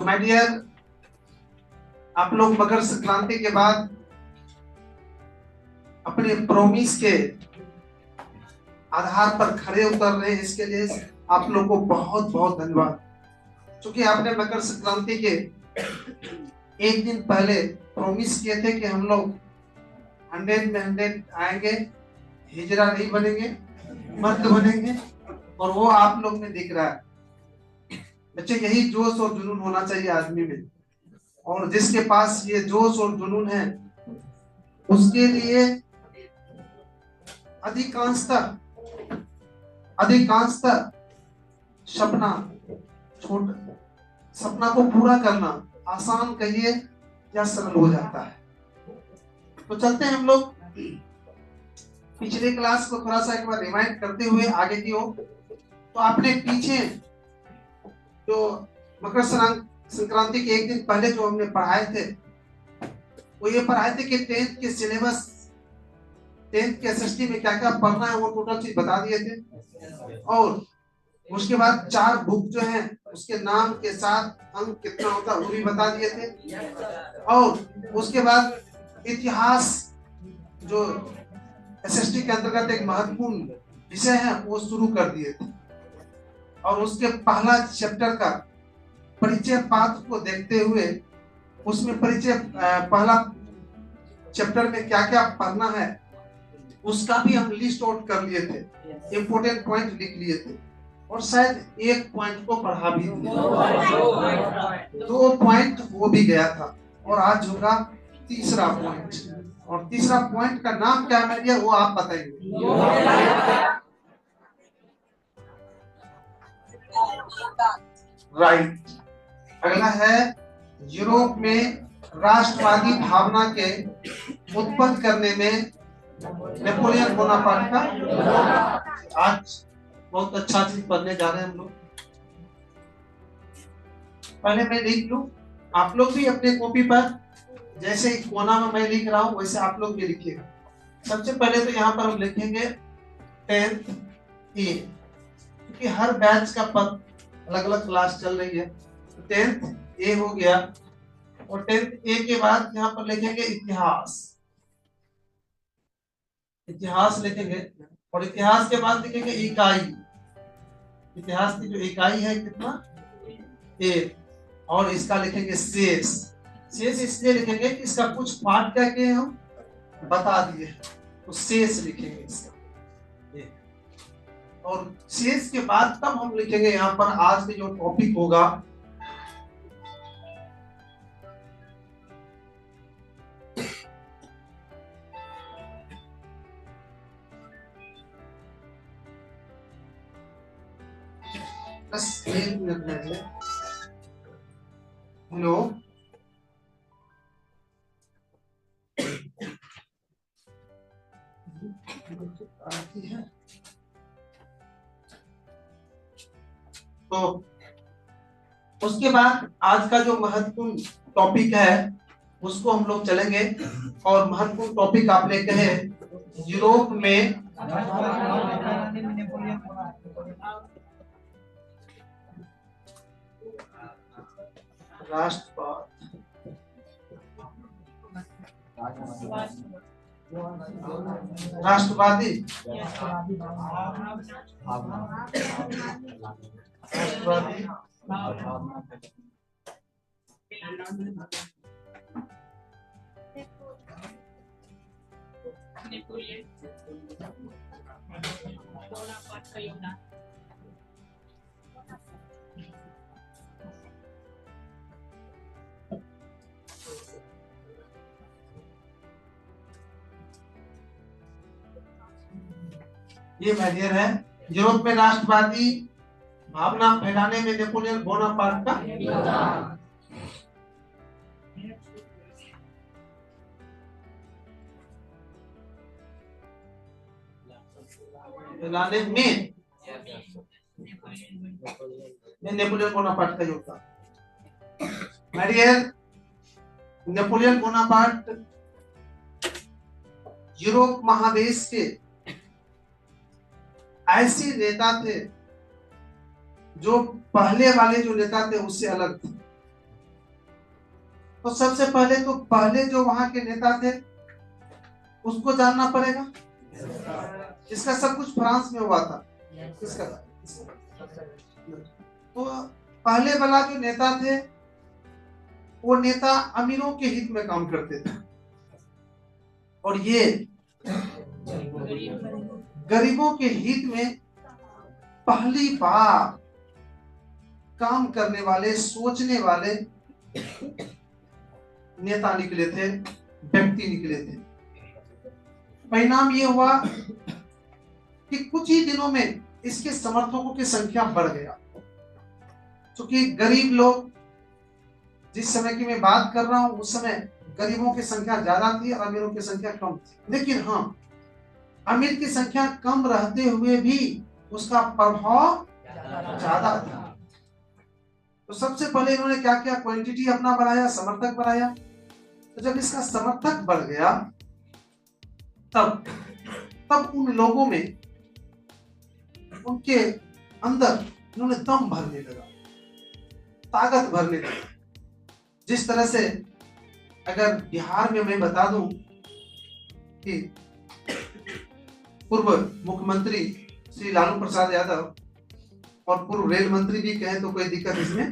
तो my dear, आप लोग मकर संक्रांति के बाद अपने प्रोमिस के आधार पर खड़े उतर रहे हैं, इसके लिए आप लोग को बहुत बहुत धन्यवाद। क्योंकि आपने मकर संक्रांति के एक दिन पहले प्रोमिस किए थे कि हम लोग 100 में 100 आएंगे, हिजरा नहीं बनेंगे, मर्द बनेंगे, और वो आप लोग में दिख रहा है। बच्चे, यही जोश और जुनून होना चाहिए आदमी में, और जिसके पास ये जोश और जुनून है उसके लिए अधिकांशतः सपना को पूरा करना आसान कहिए या सरल हो जाता है। तो चलते हैं हम लोग पिछले क्लास को थोड़ा सा एक बार रिवाइंड करते हुए आगे की ओर। तो आपने पीछे जो मकर संक्रांति के एक दिन पहले जो हमने पढ़ाए थे, वो ये पढ़ाए थे कि 10th के सिलेबस, 10th के एसएसटी में क्या क्या पढ़ना है वो टोटल चीज बता दिए थे। और उसके बाद 4 बुक जो है उसके नाम के साथ अंक कितना होता है वो भी बता दिए थे। और उसके बाद इतिहास जो एसएसटी के अंतर्गत एक महत्वपूर्ण विषय है वो शुरू कर दिए थे। और उसके पहला चैप्टर का परिचय पात्र को देखते हुए उसमें पहला चैप्टर में क्या क्या पढ़ना है उसका भी हम लिस्ट आउट कर लिए थे, इंपोर्टेंट पॉइंट लिख लिए थे, और शायद एक पॉइंट को पढ़ा भी दिया, 2 पॉइंट वो भी गया था। और आज होगा तीसरा पॉइंट, और तीसरा पॉइंट का नाम क्या है वो आप बताइए। राइट। अगला है यूरोप में राष्ट्रवादी भावना के उत्पन्न करने में नेपोलियन बोनापार्ट का। आज बहुत अच्छा चीज पढ़ने जा रहे हैं हम लोग। पहले मैं लिख लूं, आप लोग भी अपने कॉपी पर जैसे कोना में मैं लिख रहा हूं वैसे आप लोग भी लिखिएगा। सबसे पहले तो यहाँ पर हम लिखेंगे 10th ए, क्योंकि हर बैच का पद अलग अलग क्लास चल रही है। 10th ए हो गया, और 10th ए के बाद यहाँ पर लिखेंगे इतिहास लिखेंगे, और इतिहास के बाद लिखेंगे इकाई। इतिहास की जो इकाई है कितना, 1, और इसका लिखेंगे शेष इसलिए लिखेंगे कि इसका कुछ पार्ट क्या के हम बता दिए, तो शेष लिखेंगे इसका। और शेष के बाद तब हम लिखेंगे यहाँ पर आज के जो टॉपिक होगा, बस 1 मिनट में। हेलो, तो उसके बाद आज का जो महत्वपूर्ण टॉपिक है उसको हम लोग चलेंगे। और महत्वपूर्ण टॉपिक आप लेके हैं यूरोप में राष्ट्रवादी ये बैरियर है। यूरोप में राष्ट्रवादी भावना फैलाने में नेपोलियन बोनापार्ट का फैलाने में नेपोलियन बोनापार्ट का योगदान। नेपोलियन बोनापार्ट यूरोप महादेश के ऐसे नेता थे जो पहले वाले जो नेता थे उससे अलग थे। तो सबसे पहले तो पहले जो वहां के नेता थे उसको जानना पड़ेगा। इसका सब कुछ फ्रांस में हुआ था। इसका तो पहले वाला जो नेता थे वो नेता अमीरों के हित में काम करते थे, और ये गरीबों के हित में पहली बार काम करने वाले, सोचने वाले नेता निकले थे, व्यक्ति निकले थे। परिणाम ये हुआ कि कुछ ही दिनों में इसके समर्थकों की संख्या बढ़ गया, क्योंकि गरीब लोग, जिस समय की मैं बात कर रहा हूं उस समय गरीबों की संख्या ज्यादा थी और अमीरों की संख्या कम थी। लेकिन हाँ, अमीर की संख्या कम रहते हुए भी उसका प्रभाव ज्यादा था। तो सबसे पहले इन्होंने क्या किया, क्वांटिटी अपना बढ़ाया, समर्थक बढ़ाया। तो जब इसका समर्थक बढ़ गया तब उन लोगों में, उनके अंदर इन्होंने दम भरने लगा, ताकत भरने लगा। जिस तरह से अगर बिहार में मैं बता दूं कि पूर्व मुख्यमंत्री श्री लालू प्रसाद यादव और पूर्व रेल मंत्री भी कहें तो कोई दिक्कत इसमें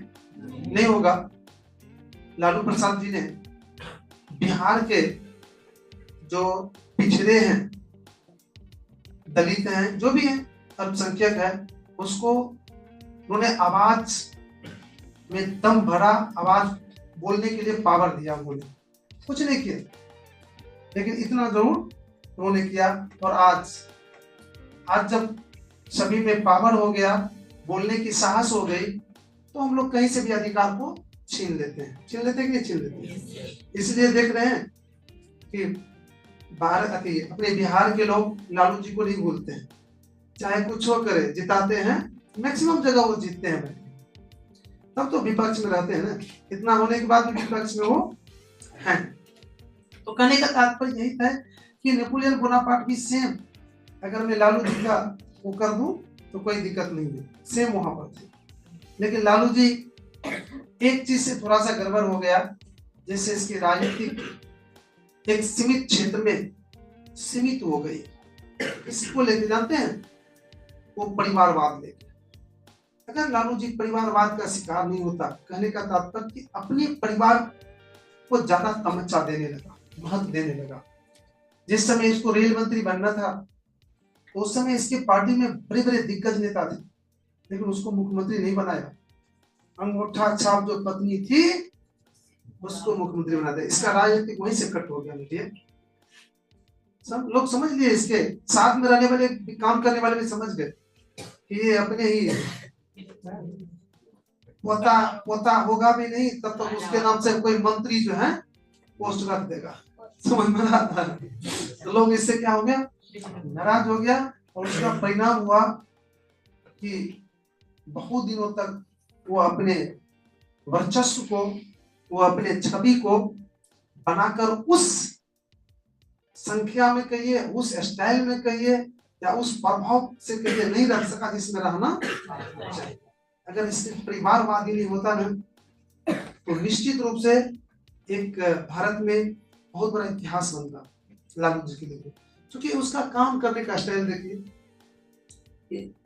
नहीं होगा, लालू प्रसाद जी ने बिहार के जो पिछड़े हैं, दलित हैं, जो भी हैं, अल्पसंख्यक है, उसको उन्होंने आवाज में दम भरा, आवाज बोलने के लिए पावर दिया। बोले कुछ नहीं किया, लेकिन इतना जरूर उन्होंने किया। और आज जब सभी में पावर हो गया, बोलने की साहस हो गई, तो हम लोग कहीं से भी अधिकार को छीन लेते हैं कि नहीं छीन लेते हैं। इसलिए देख रहे हैं कि भारत अपने बिहार के लोग लालू जी को नहीं भूलते हैं, चाहे कुछ हो करे, जिताते हैं, मैक्सिमम जगह वो जीतते हैं। तब तो विपक्ष में रहते हैं ना, इतना होने के बाद भी विपक्ष में वो हैं। तो कहने का तात्पर्य यही था कि नेपोलियन बोनापार्ट भी सेम, अगर मैं लालू जी का वो कर दूं तो कोई दिक्कत नहीं है, सेम वहां पर थे। लेकिन लालू जी एक चीज से थोड़ा सा गड़बड़ हो गया, जैसे इसकी राजनीतिक एक सीमित क्षेत्र में सीमित हो गई। इसको लेके जानते हैं, वो परिवारवाद लेके। अगर लालू जी परिवारवाद का शिकार नहीं होता, कहने का तात्पर्य कि अपने परिवार को ज्यादा तमच्चा देने लगा, महत्व देने लगा। जिस समय इसको रेल मंत्री बनना था, उस समय इसके पार्टी में बड़े बड़े दिग्गज नेता थे, लेकिन उसको मुख्यमंत्री नहीं बनाया। अंगूठा छाप जो पत्नी थी उसको मुख्यमंत्री बना दिया। इसका राजनीतिक वहीं से कट हो गया। मुझे सब लोग समझ लिए, इसके साथ में रहने वाले, काम करने वाले भी समझ गए कि ये अपने ही पोता होगा भी नहीं, तब तक उसके नाम से कोई मंत्री जो है पोस्ट रख देगा। समझ में आता है? तो लोग इससे क्या हो गया, नाराज हो गया, और उसका परिणाम हुआ कि बहुत दिनों तक वो अपने वर्चस्व को, वो अपने छवि को बनाकर उस संख्या में कहिए, उस स्टाइल में कहिए, या उस प्रभाव से कहिए नहीं रख सका जिसमें रहना चाहिए। अगर इससे परिवारवादी नहीं होता ना, तो निश्चित रूप से एक भारत में बहुत बड़ा इतिहास बनता लालू जी के लिए। क्योंकि उसका काम करने का स्टाइल देखिए,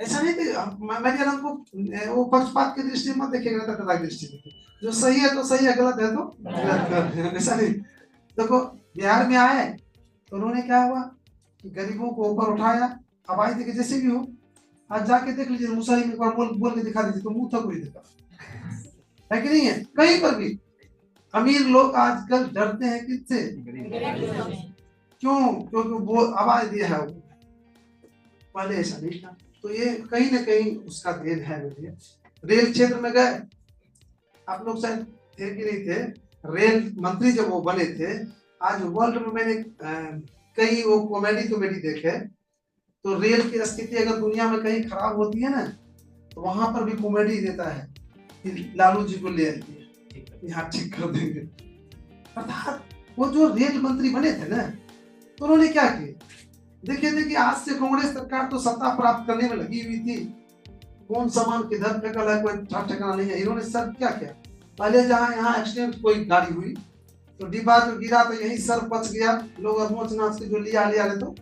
ऐसा नहीं कि मैंने हमको वो पक्षपात की दृष्टि मत देखिएगा, तटस्थ दृष्टि देखिए, जो सही है तो सही है, गलत है तो गलत। ऐसा नहीं। देखो बिहार में आए तो उन्होंने क्या हुआ कि गरीबों को ऊपर उठाया, आवाज देके जैसे भी हो। आज जाके देख लीजिए मुसहरी में, बोल के दिखा दीजिए तो मुंह तक कोई दिखा है कि नहीं है? कहीं पर भी अमीर लोग आजकल डरते हैं किससे? क्यों? क्योंकि वो आवाज दिया है, पहले ऐसा नहीं था। तो ये कहीं ना कहीं उसका देन है। रेल क्षेत्र में गए, आप लोग शायद थे कि नहीं थे, रेल मंत्री जब वो बने थे, आज वर्ल्ड में मैंने कई वो कॉमेडी देखे। तो रेल की स्थिति अगर दुनिया में कहीं खराब होती है ना, तो वहां पर भी कॉमेडी देता है कि लालू जी को ले आइए, यहाँ ठीक कर देंगे। अर्थात वो जो रेल मंत्री बने थे ना, तो उन्होंने क्या किया, देखिए आज से कांग्रेस सरकार तो सत्ता प्राप्त करने में लगी हुई थी, कौन सामान किधर फेंकल है कोई ठिकाना नहीं है। इन्होंने सब क्या किया, पहले जहां यहाँ एक्सीडेंट कोई गाड़ी हुई तो डिब्बा जो गिरा तो यही सर बच गया, लोग नोच नाच के जो लिया रहे तो।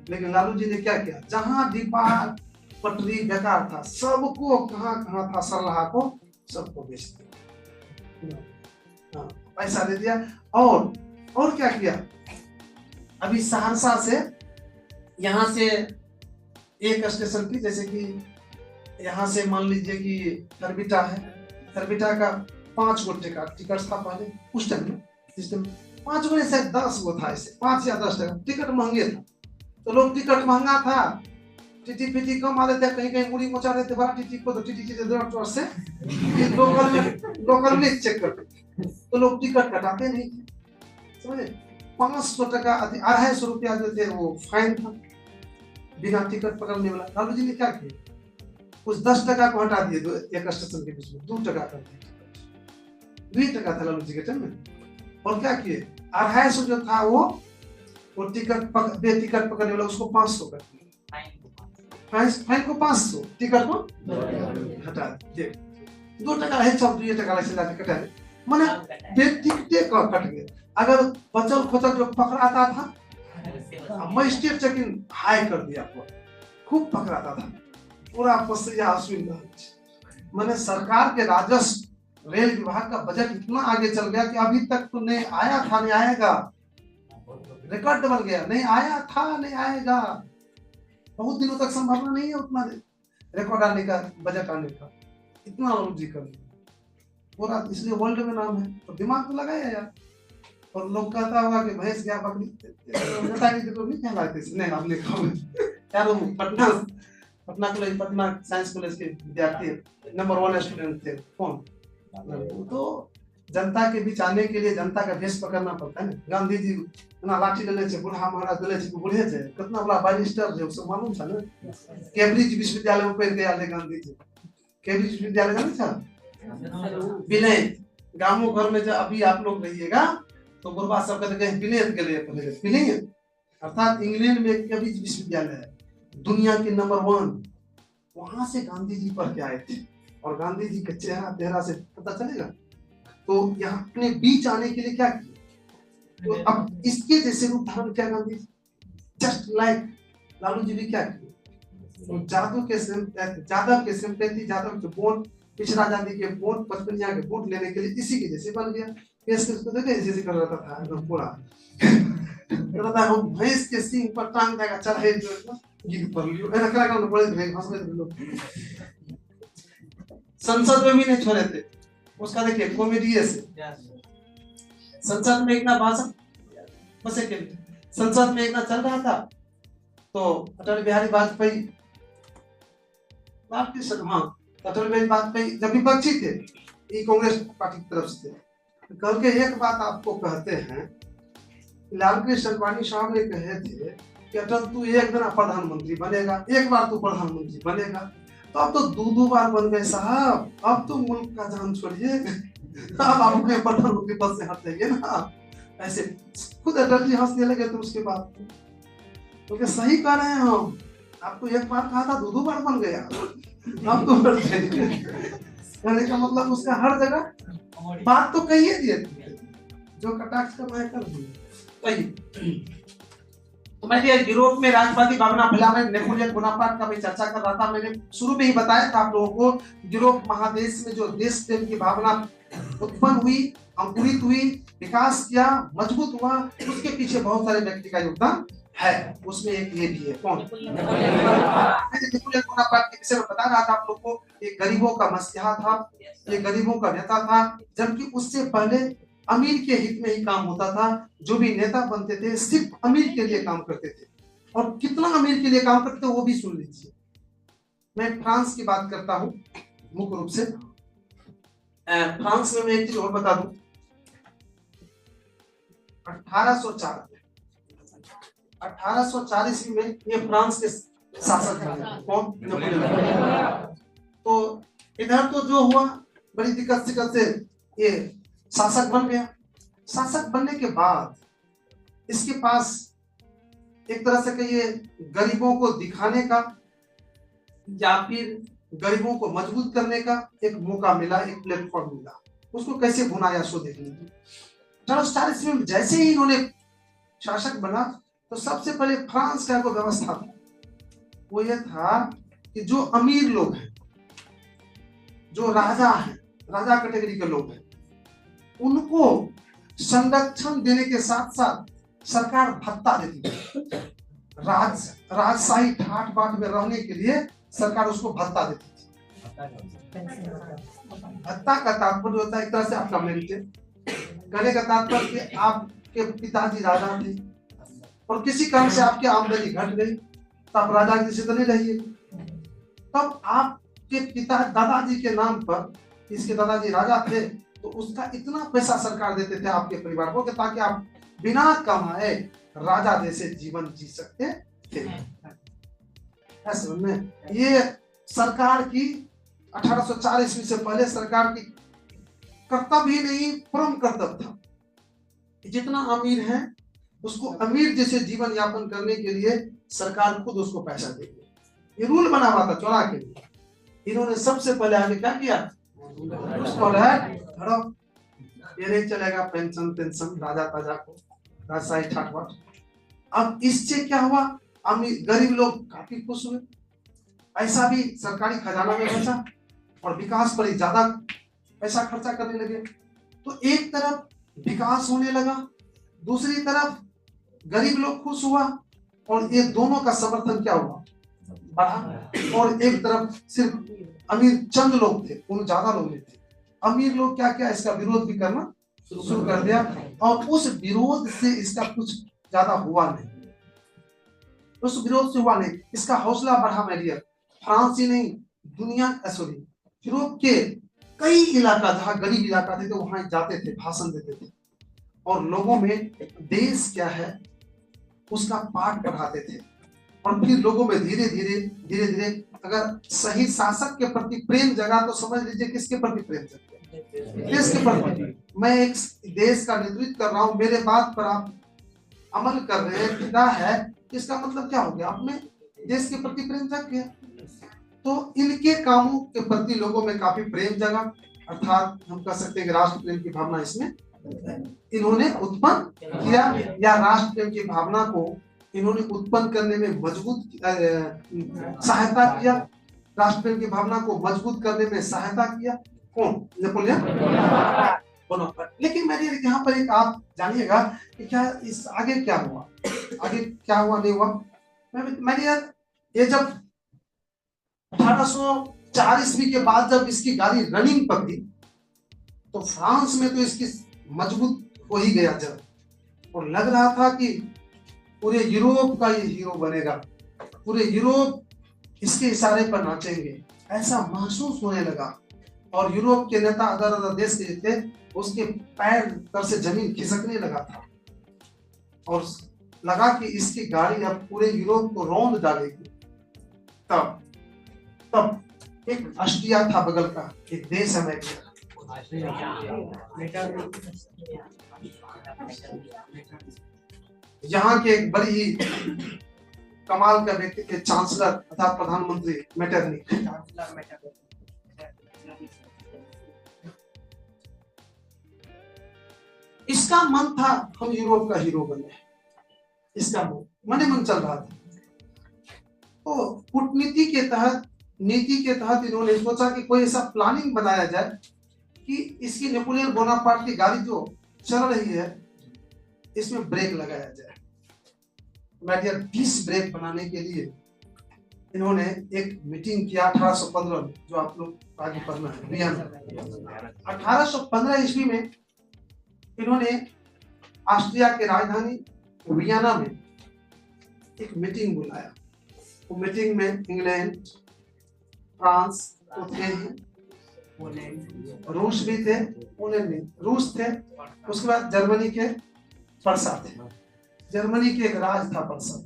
लेकिन लालू जी ने क्या किया, जहां डिब्बा पटरी बेकार था सबको कहां कहां था सरलाहा को सबको बेच दिया, हाँ, पैसा दे दिया। और क्या किया, अभी सहरसा से यहाँ से एक स्टेशन की, जैसे कि यहाँ से मान लीजिए कि खरबिटा है, खरबिटा का 5 गो टिकट था पहले उस टाइम में, सिस्टम 5 गो से 10 गो था, ऐसे 5 या 10 टका टिकट महंगे था, तो लोग टिकट महंगा था, टीटी पीटी कम आ रहे थे, कहीं कहीं मुड़ी मोचा रहे थे बड़ा टीटी को, तो टीटी से लोकल में चेक करते, तो लोग टिकट कटाते नहीं थे, समझे। 500 टका 250 रुपया जो थे वो फाइन था बिना टिकट पकड़ने वाला। लालू जी ने क्या किया, उस 10 टका को हटा दिए, एक स्टेशन के बीच में 2 टका कर दिए, 2 टका था लालू जी के टाइम में। और क्या किए, 250 जो था वो टिकट बेटिकट पकड़ने वाला उसको 500 कर दिया, फाइन को 500, टिकट को हटा दिए, 2 टका है, 2 टका ऐसे जाके कटा ले, माने बेटिकटे का कट गया। अगर बचल खोचल जो पकड़ाता था, मजिस्ट्रेट चेकिंग हाई कर दिया, खूब पकड़ाता था, पूरा पसरिया अश्विन, मैंने सरकार के राजस्व रेल विभाग का बजट इतना आगे चल गया कि अभी तक तो नहीं आया था, नहीं आएगा, रिकॉर्ड बन गया, नहीं आया था नहीं आएगा, बहुत दिनों तक संभावना नहीं है उतना रिकॉर्ड आने का, बजट आने का, इतना रुचि कर पूरा, इसलिए वर्ल्ड में नाम है, तो दिमाग तो लगाया यार। और लोग कहता होगा कि भैंस गया बकरी तो नहीं कहलाते, नहीं आपने कहा यार, वो Patna college, Patna science college के विद्यार्थी नंबर 1 स्टूडेंट थे, कौन, तो जनता के बीच आने के लिए जनता का भेष पकड़ना पड़ता है ना। गांधी जी ना लाठी लेने से, बूढ़ा महाराज लेने से, बूढ़े थे, कितना बड़ा बैरिस्टर थे, उसको मालूम था ना, कैम्ब्रिज विश्वविद्यालय में पढ़ गया गांधी जी, कैम्ब्रिज विश्वविद्यालय जाने था, विनय गांवों घर में जब अभी आप लोग रहिएगा तो गुरबा सब कहते हैं विनय के लिए पढ़े, विनय अर्थात इंग्लैंड में कैम्ब्रिज विश्वविद्यालय है, दुनिया के नंबर 1, वहां से गांधी जी पढ़ के आए थे, और गांधी जी के चेहरा से पता चलेगा। तो यहाँ अपने बीच आने के लिए क्या किया, तो अब इसके जैसे रूप धारण किया गांधी जी, जस्ट लाइक लालू जी भी क्या किया, तो जादव के सिंपैथी, जादव के वोट, पिछड़ा जाति के वोट, पचपनिया के वोट लेने के लिए इसी के जैसे बन गया। केस को देखे ऐसे कर रहा था एकदम पूरा कहता हम भैंस के सींग पर टांग देगा, चढ़े गीत पर लियो ऐसा करा कर बड़े थे, हंस रहे थे लोग, संसद में भी नहीं छोड़े थे उसका, देखिए कॉमेडी से संसद में एक ना भाषण, बस एक संसद में एक ना चल रहा था, तो अटल बिहारी वाजपेयी, अटल बिहारी वाजपेयी जब विपक्षी थे, ये कांग्रेस पार्टी की तरफ से थे, कल के एक बात आपको कहते हैं, लालकृष्ण अडवाणी साहब ने कहे थे कि अटल तू एक दिन प्रधानमंत्री बनेगा, एक बार तू प्रधानमंत्री बनेगा, तो अब तो 2 बार बन गए साहब, अब तो मुल्क का जान छोड़िए, अब आप अपने प्रधानमंत्री पद से हट जाइए ना। ऐसे खुद अटल जी हंसने लगे थे उसके बाद, क्योंकि तो सही कह रहे हैं हम, आपको एक बार कहा था 2 बार बन गया, अब तो बढ़ कहने का मतलब उसका हर जगह बात तो कहिए दिए, जो कटाक्ष कर रहे कर दिए। तो मैं यूरोप में राष्ट्रवादी भावना फैलाने नेपोलियन बोनापार्ट का मैं चर्चा कर रहा था, मैंने शुरू में ही बताया था आप लोगों को, यूरोप महादेश में जो देश प्रेम की भावना उत्पन्न हुई, अंकुरित हुई, विकास किया, मजबूत हुआ, उसके पीछे बहुत सारे व्यक्ति का योगदान है, उसमें एक ये भी है, कौन, नेपोलियन बोनापार्ट के विषय में बता रहा था आप लोगों को, एक गरीबों का मसीहा था, एक गरीबों का नेता था, जबकि उससे पहले अमीर के हित में ही काम होता था, जो भी नेता बनते थे सिर्फ अमीर के लिए काम करते थे, और कितना अमीर के लिए काम करते थे वो भी सुन लीजिए। मैं फ्रांस की बात करता हूं मुख्य रूप से, फ्रांस में मैं एक चीज और बता दूं, 1804 ईस्वी में ये फ्रांस के शासक थे, कौन, नेपोलियन। तो इधर तो जो हुआ बड़ी दिक्कत से ये शासक बन गया, शासक बनने के बाद इसके पास एक तरह से कहिए गरीबों को दिखाने का या फिर गरीबों को मजबूत करने का एक मौका मिला, एक प्लेटफॉर्म मिला, उसको कैसे भुनाया सो देख लीजिए। 1840 ईस्वी में जैसे ही इन्होंने शासक बना तो सबसे पहले फ्रांस का कोई व्यवस्था था, वो ये था कि जो अमीर लोग हैं, जो राजा हैं, राजा कैटेगरी के लोग हैं, उनको संरक्षण देने के साथ साथ सरकार भत्ता देती थी। राजशाही ठाट बाट में रहने के लिए सरकार उसको भत्ता देती थी। भत्ता का तात्पर्य होता है एक तरह से आपका मेरिट, कहने का तात्पर्य कि आपके पिताजी राजा थे और किसी कारण से आपकी आमदनी घट गई तो आप राजा की तो नहीं रहिए, तब आपके पिता दादाजी के नाम पर, इसके दादाजी राजा थे तो उसका इतना पैसा सरकार देते थे आपके परिवार को कि ताकि आप बिना कमाए राजा जैसे जीवन जी सकते थे। ऐसे में ये सरकार की 1804 ईस्वी से पहले सरकार की कर्तव्य ही नहीं, परम कर्तव्य था। जितना अमीर है उसको अमीर जैसे जीवन यापन करने के लिए सरकार खुद उसको पैसा देगी। ये रूल बना हुआ था 14 के लिए। इन्होंने सबसे पहले आगे क्या किया, उसको ये नहीं चलेगा पेंशन पेंशन राजा ताजा को, राजशाही ठाट। अब इससे क्या हुआ, अमीर गरीब लोग काफी खुश हुए, पैसा भी सरकारी खजाना में बचा और विकास पर ज्यादा पैसा खर्चा करने लगे। तो एक तरफ विकास होने लगा, दूसरी तरफ गरीब लोग खुश हुआ और ये दोनों का समर्थन क्या हुआ, बढ़ा। और एक तरफ सिर्फ अमीर चंद लोग थे, उन ज्यादा लोग नहीं थे। अमीर लोग क्या क्या इसका विरोध भी करना शुरू कर दिया और उस विरोध से इसका कुछ ज्यादा हुआ नहीं, उस विरोध से हुआ नहीं, इसका हौसला बढ़ा। मेरियर फ्रांस ही नहीं, दुनिया सॉरी यूरोप के कई इलाका जहाँ गरीब इलाका थे तो वहां जाते थे, भाषण देते थे और लोगों में देश क्या है उसका पाठ पढ़ाते थे। और फिर लोगों में धीरे धीरे अगर सही शासक के प्रति प्रेम जगा तो समझ लीजिए किसके प्रति प्रेम जगा, देश के प्रति। मैं एक देश का नेतृत्व कर रहा हूँ, मेरे बात पर आप अमल कर रहे हैं, क्या है इसका मतलब क्या हो गया, आपने देश के प्रति प्रेम जग गया। तो इनके कामों के प्रति लोगों में काफी प्रेम जगा, अर्थात हम कह सकते हैं कि राष्ट्र प्रेम की भावना इसमें इन्होंने उत्पन्न किया, या राष्ट्र प्रेम की भावना को इन्होंने उत्पन्न करने में मजबूत सहायता किया, राष्ट्र प्रेम की भावना को मजबूत करने में सहायता किया। कौन, नेपोलियन बोनापार्ट। लेकिन मेरे यहाँ पर एक आप जानिएगा कि क्या इस आगे क्या हुआ, आगे क्या हुआ नहीं हुआ। मेरे ये जब 1804 ईस्वी के बाद जब इसकी गाड़ी रनिंग पकड़ी तो फ्रांस में तो इसकी मजबूत हो ही गया जब, और लग रहा था कि पूरे यूरोप का ये हीरो बनेगा, पूरे यूरोप इसके इशारे पर नाचेंगे, ऐसा महसूस होने लगा। और यूरोप के नेता अदर अदर देश के थे, उसके पैर तर से जमीन खिसकने लगा था और लगा कि इसकी गाड़ी अब पूरे यूरोप को रौंद डालेगी। तब एक ऑस्ट्रिया था बगल का, एक देश है अमेरिका, यहाँ के एक बड़ी ही कमाल का व्यक्ति थे, चांसलर अर्थात प्रधानमंत्री मेटरनिक। इसका मन था हम यूरोप का हीरो बने, इसका मन मन चल रहा था। तो कूटनीति के तहत, नीति के तहत इन्होंने सोचा कि कोई ऐसा प्लानिंग बनाया जाए कि इसकी नेपोलियन बोनापार्ट की गाड़ी जो चल रही है इसमें ब्रेक लगाया जाए। मेडियर 20 ब्रेक बनाने के लिए इन्होंने एक मीटिंग किया 1815 में, जो आप लोग आगे पढ़ना है, वियना। 1815 ईस्वी में इन्होंने ऑस्ट्रिया के राजधानी वियना में एक मीटिंग बुलाया। वो मीटिंग में इंग्लैंड, फ्रांस तो थे ही, रूस भी थे, रूस थे, उसके बाद जर्मनी के परसा थे, जर्मनी के एक राज था परसा,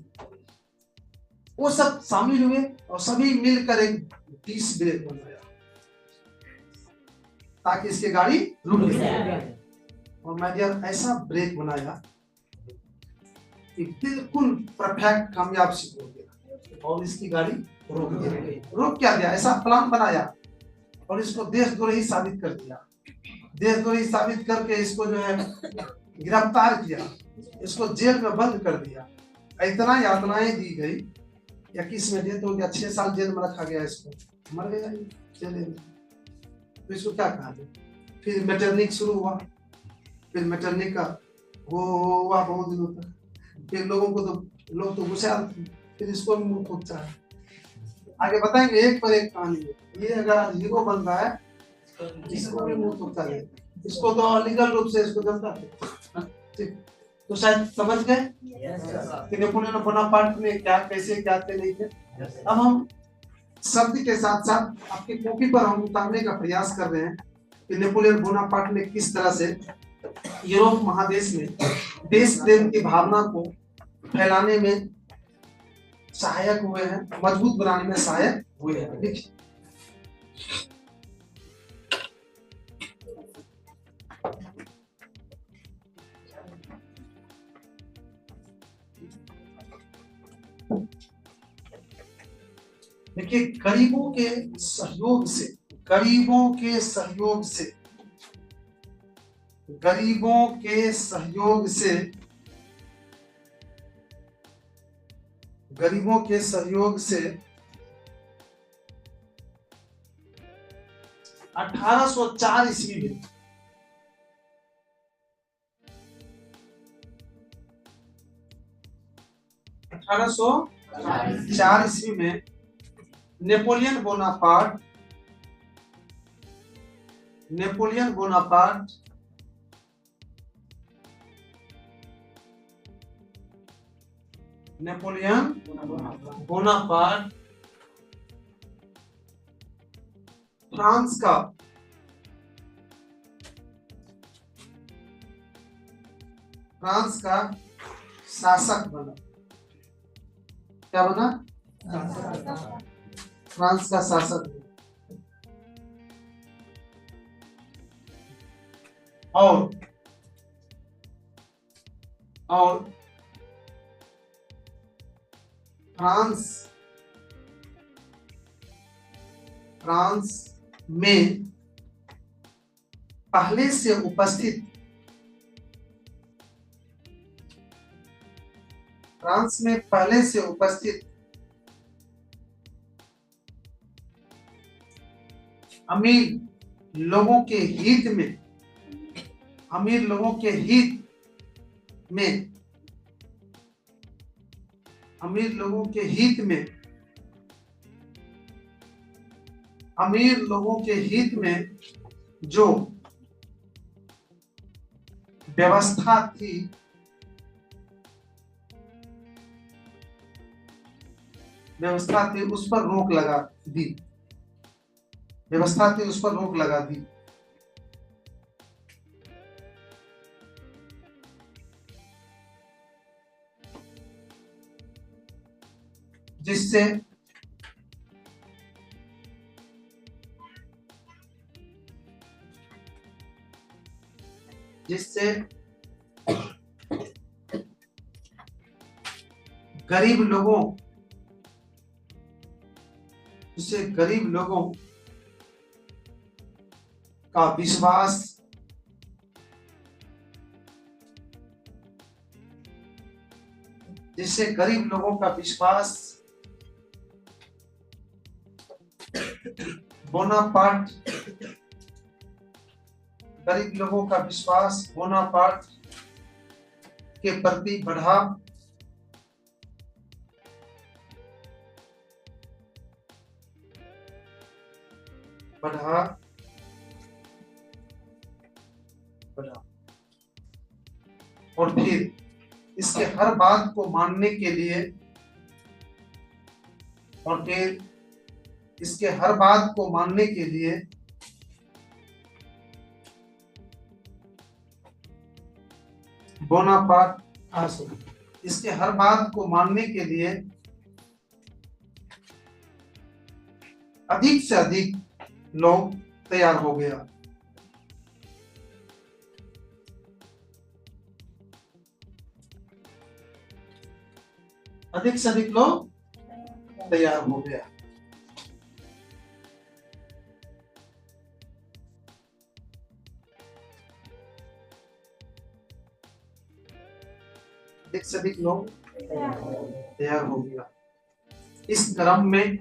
वो सब शामिल हुए और सभी मिलकर एक 20 ब्रेक बनाया ताकि इसकी गाड़ी रुक जाए। और मैं ऐसा ब्रेक बनाया कि बिल्कुल परफेक्ट कामयाब सिद्ध हो गया और इसकी गाड़ी रुक गई। रुक क्या गया, ऐसा प्लान बनाया और इसको देशद्रोही साबित कर दिया। देशद्रोही साबित करके इसको जो है गिरफ्तार किया, इसको जेल में बंद कर दिया, इतना यातनाएं दी गई, 21 में डेथ हो गया, 6 साल जेल में रखा गया, इसको मर गया जेल में, तो इसको क्या कहा जाए। फिर मैटरनिक शुरू हुआ, फिर मैटरनिक का वो हुआ बहुत दिनों तक, फिर लोगों को तो लोग तो गुस्सा थे, फिर इसको भी मुंह फूकता है। आगे बताएंगे एक पर एक कहानी है। ये अगर आज हीरो बन रहा है तो इसको भी मुंह फूकता है, इसको तो लीगल रूप से इसको जनता थे। ठीक, तो शायद समझ गए कि नेपोलियन बोनापार्ट में क्या कैसे क्या थे नहीं थे। अब हम शब्द के साथ साथ आपकी कॉपी पर हम उतारने का प्रयास कर रहे हैं कि नेपोलियन बोनापार्ट ने किस तरह से यूरोप महादेश में देश प्रेम की भावना को फैलाने में सहायक हुए हैं, मजबूत बनाने में सहायक हुए हैं। देखिए देखिए, गरीबों के सहयोग से, गरीबों के सहयोग से, गरीबों के सहयोग से, गरीबों के सहयोग से 1804 ईस्वी में, 1804 ईस्वी में Napoleon Bonaparte, Napoleon Bonaparte Napoleon Bonaparte France का शासक बना। क्या बना? फ्रांस का शासक। और फ्रांस में पहले से उपस्थित, फ्रांस में पहले से उपस्थित अमीर लोगों के हित में, अमीर लोगों के हित में, अमीर लोगों के हित में, अमीर लोगों के हित में जो व्यवस्था थी, उस पर रोक लगा दी, व्यवस्था थी उस पर रोक लगा दी, जिससे गरीब लोगों, जिससे गरीब लोगों का विश्वास, जिससे गरीब लोगों का विश्वास बोनापार्ट, गरीब लोगों का विश्वास बोनापार्ट के प्रति बढ़ा, और फिर इसके हर बात को मानने के लिए, और फिर इसके हर बात को मानने के लिए बोनापार्ट, इसके हर बात को मानने के लिए अधिक से अधिक लोग तैयार हो गया, अधिक से अधिक लोग तैयार हो गया। अधिक से अधिक लोग तैयार हो गया। इस क्रम में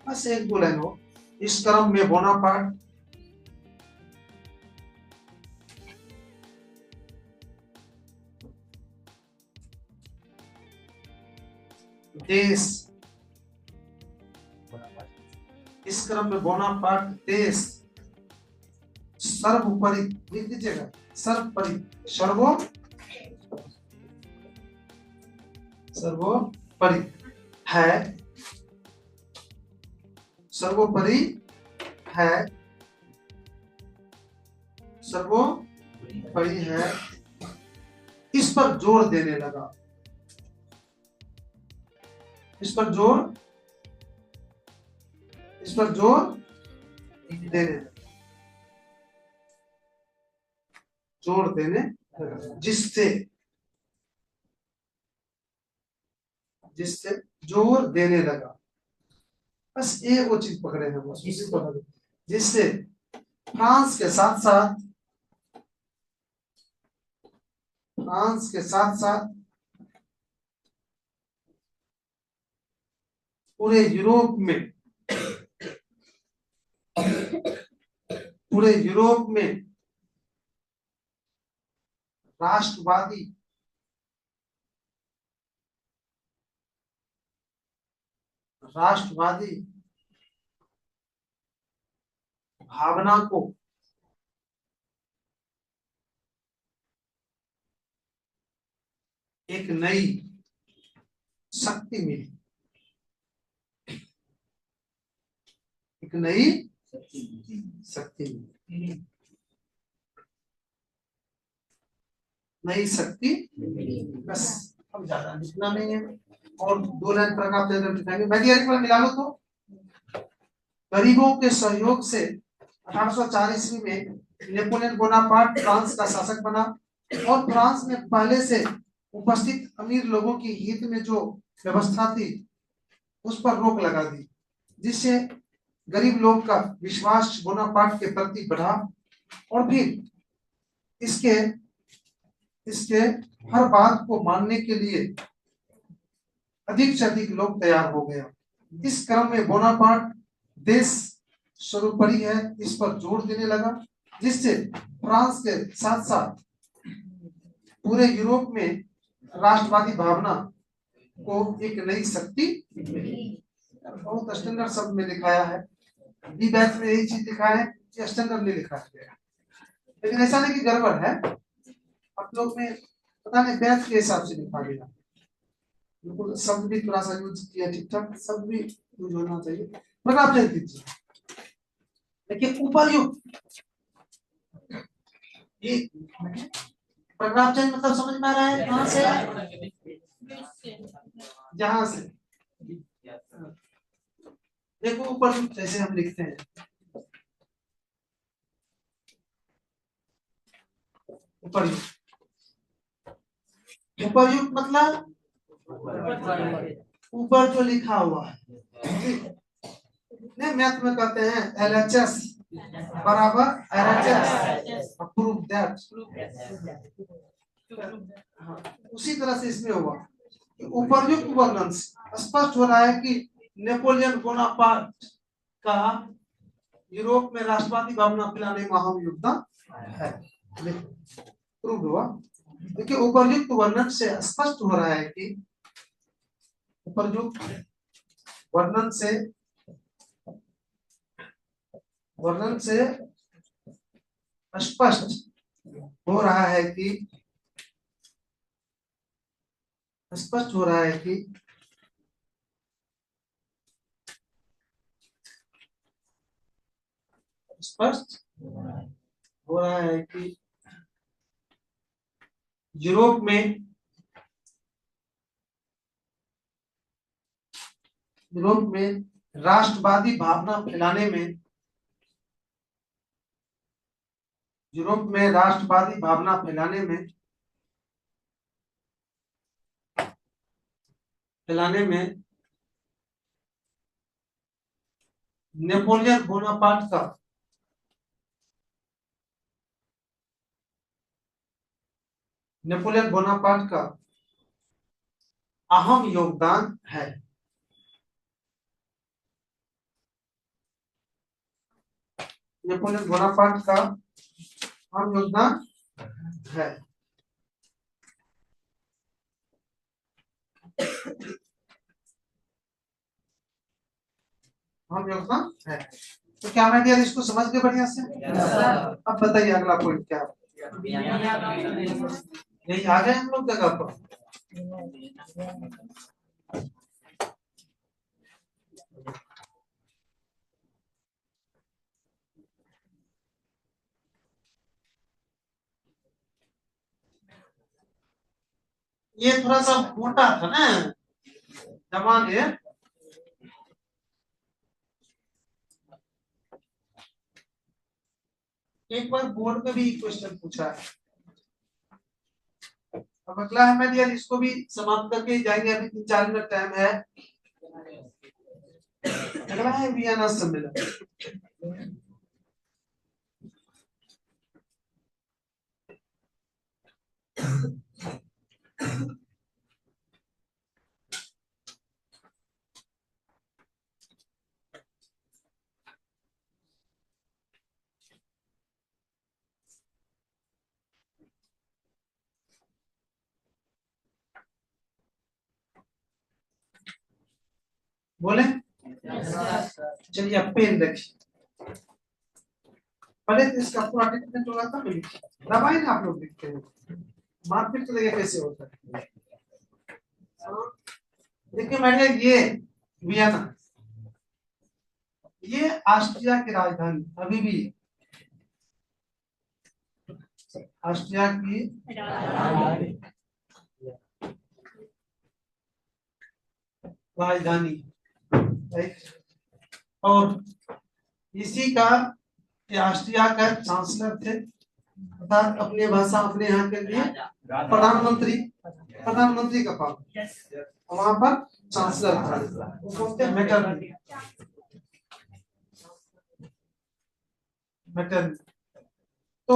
बस एक दो लाइन हो। इस क्रम में बोनापार्ट देश, इस क्रम में बोनापार्ट देश सर्वोपरि, लिख दीजिएगा, सर्वोपरि, सर्वोपरि है, सर्वोपरि है, सर्वोपरि है, इस पर जोर देने लगा, इस पर जोर देने जिससे जोर देने लगा। बस एक वो चीज पकड़े हैं, बस उसी को, जिससे फ्रांस के साथ साथ पूरे यूरोप में राष्ट्रवादी भावना को एक नई शक्ति मिली, एक नई शक्ति मिली, नई शक्ति। बस अब ज्यादा लिखना नहीं है, और दो लाइन पर आप लिखाएंगे। मैं एक मिला लो तो, गरीबों के सहयोग से 1804 ईस्वी में नेपोलियन बोनापार्ट फ्रांस का शासक बना, और फ्रांस में पहले से उपस्थित अमीर लोगों की हित में जो व्यवस्था थी उस पर रोक लगा दी, जिससे गरीब लोग का विश्वास बोनापार्ट के प्रति बढ़ा, और फिर इसके हर बात को मानने के लिए अधिक से अधिक लोग तैयार हो गया। इस क्रम में बोनापार्ट देश सर्वोपरि है, इस पर जोर देने लगा, जिससे फ्रांस के साथ साथ पूरे यूरोप में राष्ट्रवादी भावना को एक नई शक्ति। बहुत स्टैंडर्ड शब्द में लिखाया है, बी बैच में यही चीज लिखा है, स्टैंडर्ड में लिखा है, लेकिन ऐसा नहीं कि गड़बड़ है, आप लोग में पता नहीं बैच के हिसाब से लिखा गया, बिल्कुल शब्द भी थोड़ा सा यूज किया, ठीक ठाक शब्द भी यूज होना चाहिए, पर आप लिख दीजिए। देखिए उपर्युक्त, ये प्रोग्राम चेंज मतलब समझ में आ रहा है, कहां से, जहां से देखो उपर्युक्त जैसे हम लिखते हैं, उपर्युक्त मतलब ऊपर जो लिखा हुआ है, मैथ में कहते हैं LHS बराबर RHS, प्रूव दैट। उसी तरह से इसमें हुआ, उपर्युक्त वर्णन से स्पष्ट हो रहा है कि नेपोलियन बोनापार्ट का यूरोप में राष्ट्रवादी भावना फैलाने में अहम योगदान है, प्रूव हुआ। देखिए उपर्युक्त वर्णन से स्पष्ट हो रहा है कि उपर्युक्त वर्णन से स्पष्ट हो रहा है कि स्पष्ट हो रहा है कि यूरोप में राष्ट्रवादी भावना फैलाने में, यूरोप में राष्ट्रवादी भावना फैलाने में नेपोलियन बोनापार्ट का नेपोलियन बोनापार्ट का अहम योगदान है। नेपोलियन बोनापार्ट का अहम योगदान है। अहम योगदान है। तो क्या मैं डियर इसको समझ गए बढ़िया से? अब बताइए अगला पॉइंट क्या यही आ गए हम लोग जगह पर। ये थोड़ा सा मोटा था ना जमान है। एक बार बोर्ड में भी क्वेश्चन पूछा है। अब अगला है मैं इसको भी समाप्त करके जाएंगे, अभी 3-4 मिनट टाइम है। अगला है वियना सम्मेलन। बोले चलिए अब पेन रखिए। पहले तो इसका पूरा ट्रीटमेंट होगा तब दवाई ना आप लोग लिखते हैं, मारपीट तो देखिए कैसे होता है। देखिए मैंने ये वियना, ये ऑस्ट्रिया की राजधानी अभी भी ऑस्ट्रिया की राजधानी, और इसी का ऑस्ट्रिया का चांसलर थे, अर्थात अपनी भाषा अपने यहाँ के लिए प्रधानमंत्री, प्रधानमंत्री का पद, वहां पर चांसलर था, वो बोलते हैं मेटरनिख। तो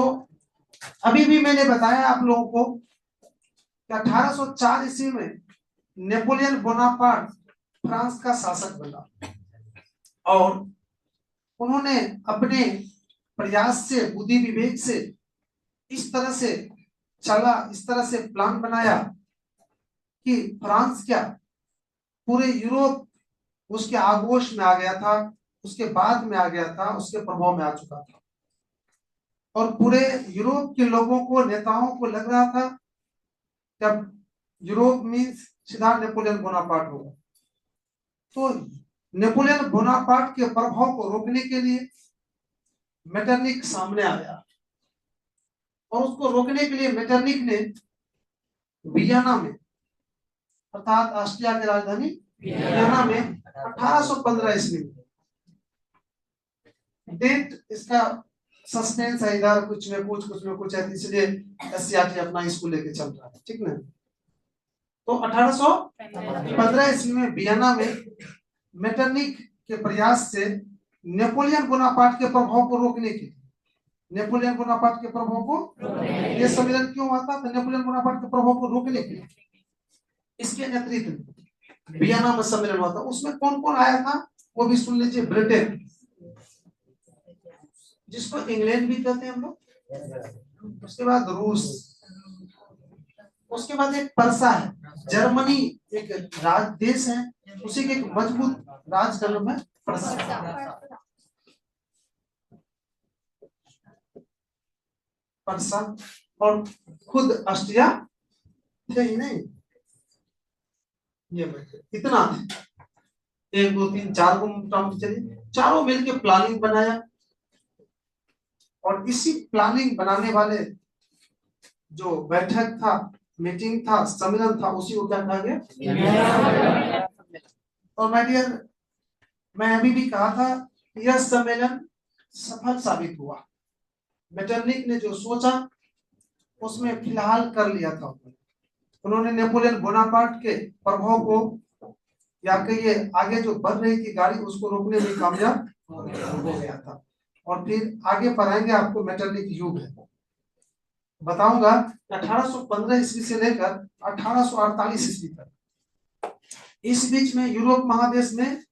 अभी भी मैंने बताया आप लोगों को कि 1804 ईस्वी में नेपोलियन बोनापार्ट फ्रांस का शासक बना और उन्होंने अपने प्रयास से, बुद्धि विवेक से इस तरह से चला, इस तरह से प्लान बनाया कि फ्रांस क्या पूरे यूरोप उसके आगोश में आ गया था, उसके बाद में आ गया था, उसके प्रभाव में आ चुका था, और पूरे यूरोप के लोगों को, नेताओं को लग रहा था जब यूरोप में सीधा नेपोलियन बोनापार्ट होगा। तो नेपोलियन बोनापार्ट के प्रभाव को रोकने के लिए मेटरनिख सामने आया, और उसको रोकने के लिए मेटरनिख ने वियना में, अर्थात ऑस्ट्रिया की राजधानी वियना में 1815 ईस्वी में, डेट इसका सस्पेंस है, इधर कुछ में कुछ है, इसलिए एससीईआरटी अपना इसको लेके चल रहा है, ठीक ना। तो 1815 ईस्वी में वियना में मेटरनिख के प्रयास से नेपोलियन बोनापार्ट के प्रभाव को रोकने के लिए, नेपोलियन बोनापार्ट के प्रभाव को, ये सम्मेलन क्यों हुआ था? तो नेपोलियन बोनापार्ट के प्रभाव को रोकने के लिए इसके नेतृत्व में वियना में सम्मेलन हुआ था। उसमें कौन कौन आया था वो भी सुन लीजिए। ब्रिटेन, जिसको इंग्लैंड भी कहते हैं हम लोग, उसके बाद रूस, उसके बाद एक पर्सा है, जर्मनी एक राज देश है, उसी के एक मजबूत राज का नाम है पर्सा, और खुद ऑस्ट्रिया थे ही नहीं, ये इतना 1 2 3 4 को चलिए, चारों मिलके प्लानिंग बनाया, और इसी प्लानिंग बनाने वाले जो बैठक था, मीटिंग था, सम्मेलन था, उसी को क्या कहा गया? और माय डियर, मैं अभी भी कहा था यह सम्मेलन सफल साबित हुआ। मेटरनिख ने जो सोचा उसमें फिलहाल कर लिया था। उन्होंने नेपोलियन बोनापार्ट के प्रभाव को, या कहिए आगे जो बढ़ रही थी गाड़ी, उसको रोकने में कामयाब हो गया था। और फिर आगे पढ़ाएंगे आपको मेटरनिख युग है। बताऊंगा 1815 ईस्वी से लेकर 1848 ईस्वी तक, इस बीच में यूरोप महादेश में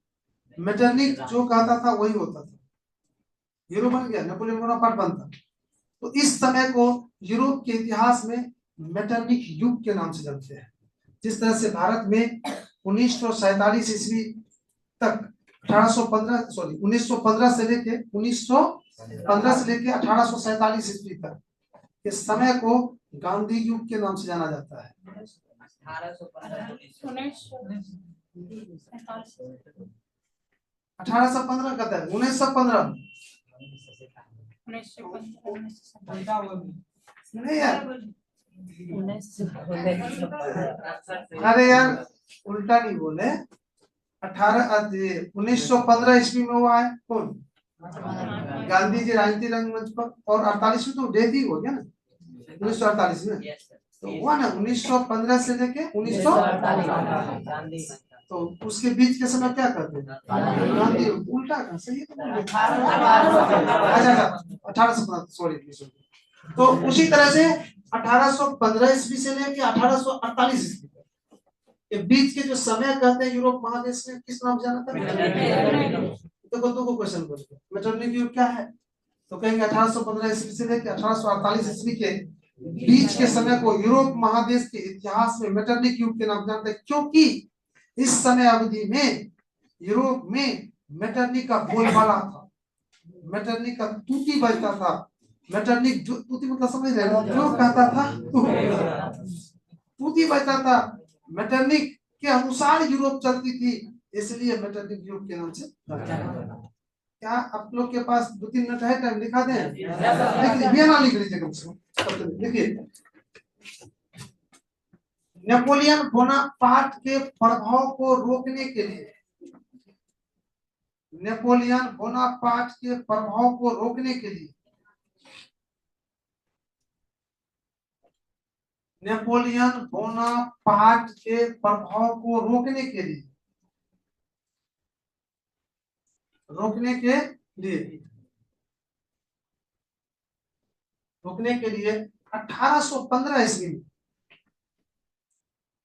मेटरनिक जो कहता था वही होता था। यूरोप बन गया, नेपोलियन बोनापार्ट बनता, तो इस समय को यूरोप के इतिहास में मेटरनिक युग के नाम से जानते हैं। जिस तरह से भारत में 1947 ईस्वी तक 1915 से लेके 1847 ईस्वी तक के समय को गांधी युग के नाम से जाना जाता है। 1815 कहता है, 1915 नहीं यार, अरे यार उल्टा नहीं बोले। 1915 ईस्वी में हुआ है कौन? गांधी जी राजनीति रंगमंच पर, और 48 में तो डेथ ही हो गया ना 1948 में, तो हुआ ना 1915 से लेके 1948, तो उसके बीच के समय क्या करते हैं? गांधी उल्टा का सही है। 1815 सॉरी। तो उसी तरह से 1815 ईस्वी से लेके 1848 ईस्वी के बीच के जो समय कहते हैं यूरोप महादेश में किस नाम जाना था? तो दो क्वेश्चन बोलते हैं, मेटरनिक युग क्या है? तो कहेंगे 1815 ईस्वी से लेकर 1848 ईस्वी के बीच के समय को यूरोप महादेश के इतिहास में मेटरनिक युग के नाम जानते हैं, क्योंकि इस समय अवधि में यूरोप में मेटरनिक का बोलबाला था, मेटरनिक का तूती बजता था। मेटरनिक जो तूती मतलब समझ रहे हैं, जो कहता था तूती बजता था, मेटरनिक के अनुसार यूरोप चलती थी, इसलिए मेटरनिक युग के नाम से। क्या आप लोग के पास 2-3 मिनट है टाइम? लिखा दें, लिख लीजिए कम से कम। देखिए, नेपोलियन बोनापार्ट के प्रभाव को रोकने के लिए, नेपोलियन बोनापार्ट के प्रभाव को रोकने के लिए, नेपोलियन बोनापार्ट के प्रभाव को रोकने के लिए, रोकने के लिए 1815 ईस्वी में,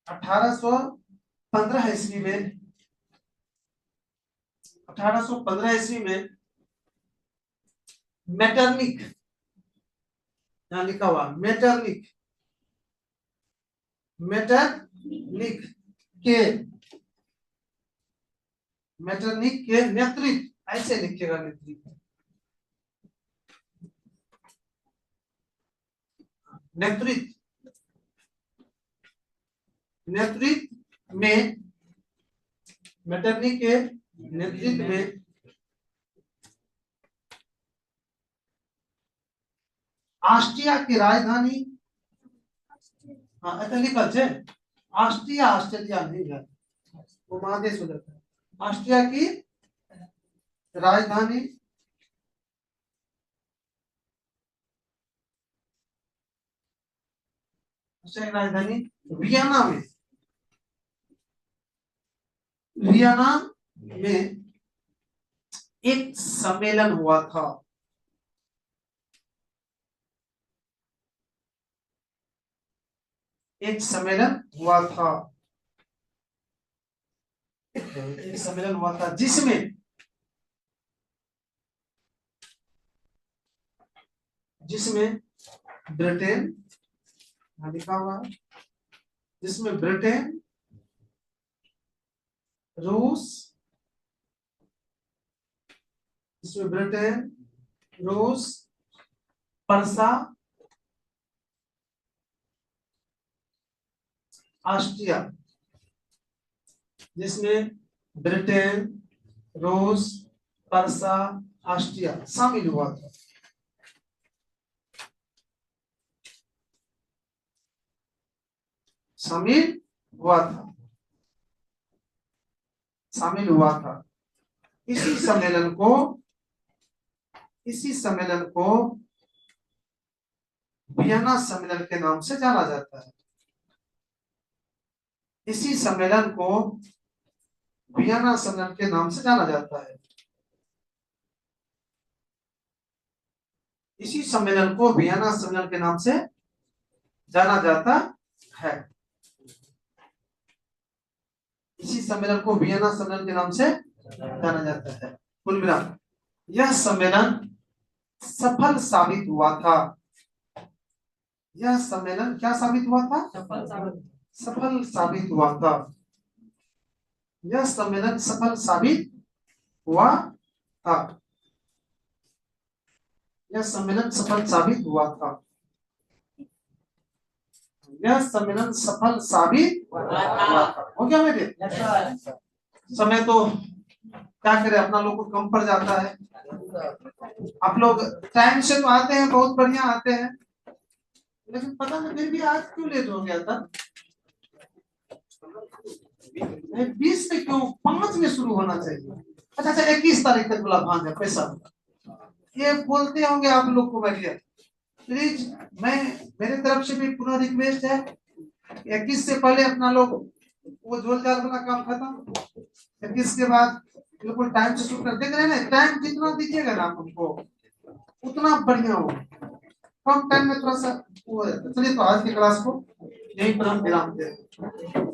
1815 ईस्वी में 1815 ईस्वी में मेटरनिक, यहां लिखा हुआ मेटरनिक, मेटरनिक के नेतृत्व, ऐसे लिखिएगा नेतृत्व, नेतृत्व में, मेटरनिक के नेतृत्व में ऑस्ट्रिया की राजधानी, हाँ लिखा है ऑस्ट्रिया, ऑस्ट्रेलिया नहीं है, वो महादेश हो जाता है। ऑस्ट्रिया की राजधानी वियना में, एक सम्मेलन हुआ था, एक सम्मेलन हुआ था जिसमें ब्रिटेन लिखा हुआ है, जिसमें ब्रिटेन, रूस, पर्सा, ऑस्ट्रिया, जिसमें ब्रिटेन, रूस, पर्सा, ऑस्ट्रिया शामिल हुआ था। शामिल हुआ था। इसी सम्मेलन को वियना सम्मेलन के नाम से जाना जाता है। इसी सम्मेलन को वियना सम्मेलन के नाम से जाना जाता है। इसी सम्मेलन को वियना सम्मेलन के नाम से जाना जाता है। इसी सम्मेलन को वियना सम्मेलन के नाम से जाना जाता है। पूर्ण विराम। यह सम्मेलन सफल साबित हुआ था। यह सम्मेलन क्या साबित हुआ था? सफल साबित हुआ था। यह सम्मेलन सफल साबित हुआ था। यह सम्मेलन सफल साबित हुआ था। यह सम्मेलन सफल साबित हुआ था। हो गया मेरे? समय तो क्या करें, अपना लोग को कम पड़ जाता है। आप लोग टाइम से तो आते हैं, बहुत बढ़िया आते हैं, लेकिन पता नहीं फिर भी आज क्यों लेट हो गया था। 20 में क्यों, 5 में शुरू होना चाहिए। अच्छा 21 तारीख तक बोला भांज है पैसा। ये बोलते होंगे आप लोग को बढ़िया। प्लीज मैं मेरे तरफ से भी पुनः रिक्वेस्ट है, 21 से पहले अपना लोग वो जोल जाल वाला काम खत्म। 21 के बाद बिल्कुल टाइम से शुरू कर। देख रहे हैं ना, टाइम जितना दीजिएगा ना हमको उतना बढ़िया हो। कम टाइम में थोड़ा सा वो है। चलिए तो आज की क्लास को यहीं पर हम विराम दें।